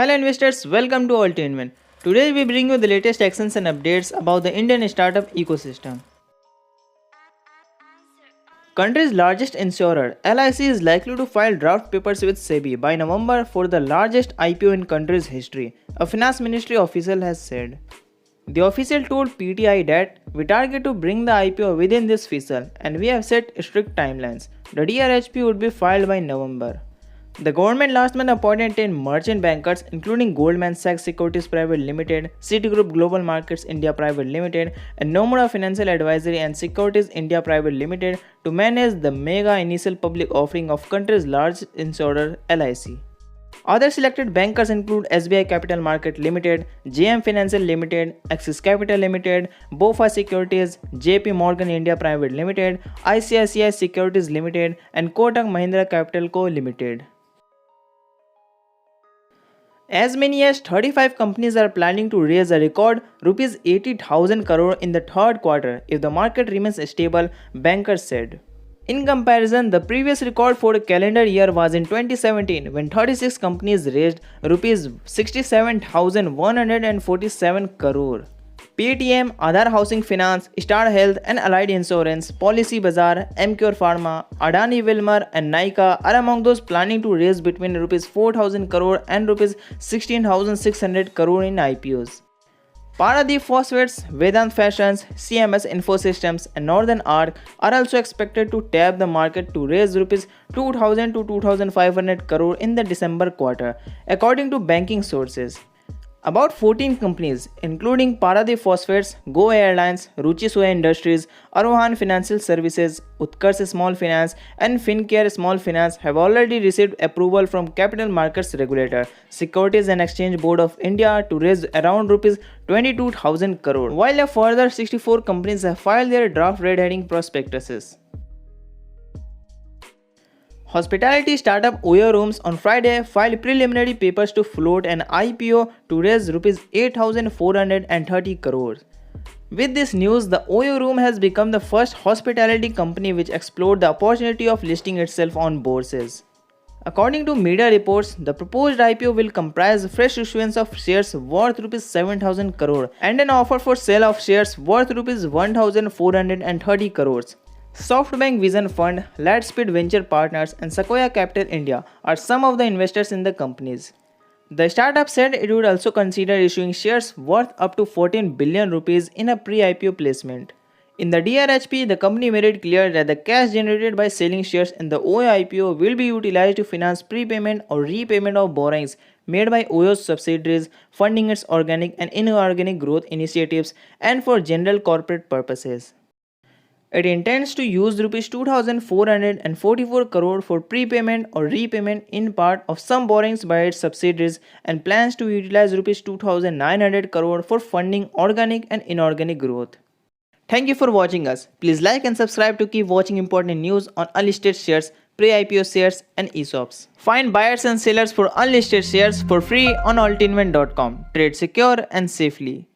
Hello investors, welcome to Altainment. Today we bring you the latest actions and updates about the Indian startup ecosystem. Country's largest insurer, LIC, is likely to file draft papers with SEBI by November for the largest IPO in country's history, a finance ministry official has said. The official told PTI that we target to bring the IPO within this fiscal and we have set strict timelines. The DRHP would be filed by November. The government last month appointed 10 merchant bankers including Goldman Sachs Securities Private Limited, Citigroup Global Markets India Private Limited and Nomura Financial Advisory and Securities India Private Limited to manage the mega initial public offering of country's largest insurer LIC. Other selected bankers include SBI Capital Market Limited, JM Financial Limited, Axis Capital Limited, BofA Securities, JP Morgan India Private Limited, ICICI Securities Limited and Kotak Mahindra Capital Co Limited. As many as 35 companies are planning to raise a record Rs 80,000 crore in the third quarter if the market remains stable, bankers said. In comparison, the previous record for a calendar year was in 2017 when 36 companies raised Rs 67,147 crore. Paytm, Aadhar Housing Finance, Star Health and Allied Insurance, Policybazaar, Emcure Pharma, Adani Wilmar and Nykaa are among those planning to raise between Rs 4,000 crore and Rs 16,600 crore in IPOs. Paradeep Phosphates, Vedant Fashions, CMS Infosystems and Northern Arc are also expected to tap the market to raise Rs 2,000 to 2,500 crore in the December quarter, according to banking sources. About 14 companies, including Paradeep Phosphates, Go Airlines, Ruchi Soya Industries, Arohan Financial Services, Utkarsh Small Finance, and Fincare Small Finance, have already received approval from Capital Markets Regulator, Securities and Exchange Board of India, to raise around Rs 22,000 crore, while a further 64 companies have filed their draft red-herring prospectuses. Hospitality startup Oyo Rooms on Friday filed preliminary papers to float an IPO to raise Rs 8,430 crores. With this news, the Oyo Room has become the first hospitality company which explored the opportunity of listing itself on bourses. According to media reports, the proposed IPO will comprise fresh issuance of shares worth Rs 7,000 crore and an offer for sale of shares worth Rs 1,430 crores. SoftBank Vision Fund, Lightspeed Venture Partners and Sequoia Capital India are some of the investors in the companies. The startup said it would also consider issuing shares worth up to 14 billion rupees in a pre-IPO placement. In the DRHP, the company made it clear that the cash generated by selling shares in the Oyo IPO will be utilized to finance prepayment or repayment of borrowings made by Oyo's subsidiaries, funding its organic and inorganic growth initiatives, and for general corporate purposes. It intends to use Rs 2,444 crore for prepayment or repayment in part of some borrowings by its subsidiaries and plans to utilize Rs 2,900 crore for funding organic and inorganic growth. Thank you for watching us. Please like and subscribe to keep watching important news on unlisted shares, pre-IPO shares and ESOPs. Find buyers and sellers for unlisted shares for free on altainment.com. Trade secure and safely.